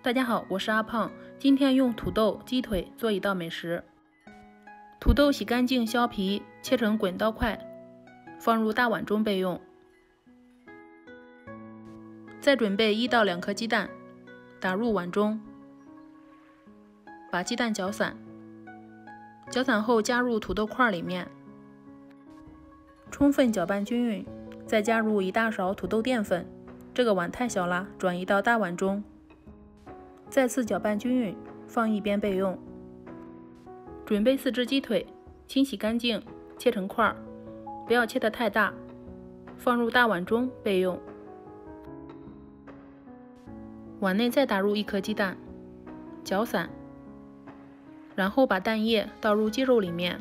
大家好，我是阿胖，今天用土豆、鸡腿做一道美食。土豆洗干净削皮，切成滚刀块，放入大碗中备用。再准备1到2颗鸡蛋，打入碗中，把鸡蛋搅散。搅散后加入土豆块里面，充分搅拌均匀，再加入1大勺土豆淀粉。这个碗太小了，转移到大碗中。再次搅拌均匀，放一边备用。准备4只鸡腿，清洗干净，切成块，不要切得太大，放入大碗中备用。碗内再打入1颗鸡蛋，搅散，然后把蛋液倒入鸡肉里面，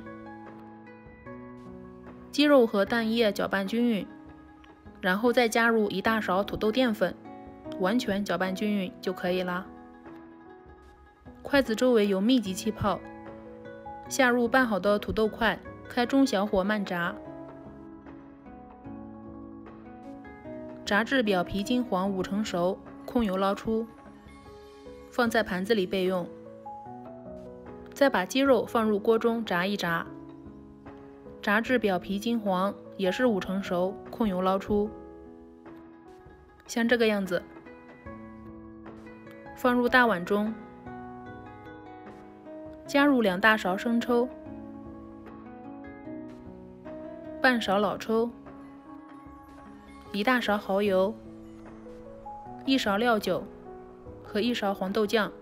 鸡肉和蛋液搅拌均匀，然后再加入1大勺土豆淀粉，完全搅拌均匀就可以了。筷子周围有密集气泡，下入拌好的土豆块，开中小火慢炸，炸至表皮金黄5成熟，控油捞出，放在盘子里备用。再把鸡肉放入锅中炸一炸，炸至表皮金黄，也是5成熟，控油捞出，像这个样子，放入大碗中。加入2大勺生抽，半勺老抽，1大勺蚝油，1勺料酒和1勺黄豆酱，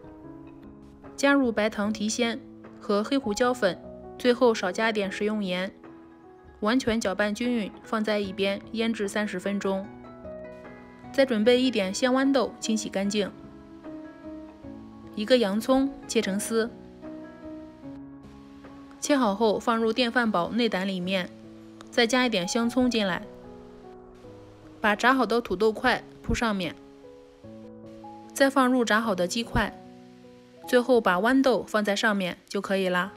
加入白糖提鲜和黑胡椒粉，最后少加点食用盐，完全搅拌均匀，放在一边腌制30分钟。再准备1点鲜豌豆，清洗干净，1个洋葱切成丝。切好后放入电饭煲内胆里面，再加一点香葱进来，把炸好的土豆块铺上面，再放入炸好的鸡块，最后把豌豆放在上面就可以啦。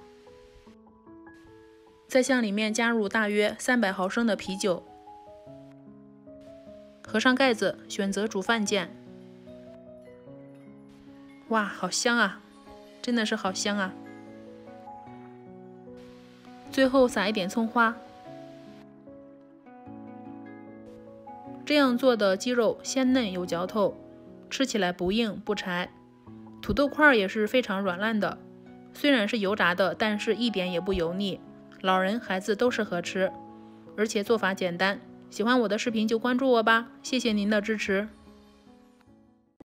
再向里面加入大约300毫升的啤酒，合上盖子，选择煮饭键。哇，好香啊，真的是好香啊！最后撒一点葱花，这样做的鸡肉鲜嫩有嚼头，吃起来不硬不柴。土豆块也是非常软烂的，虽然是油炸的，但是一点也不油腻，老人孩子都适合吃，而且做法简单。喜欢我的视频就关注我吧，谢谢您的支持。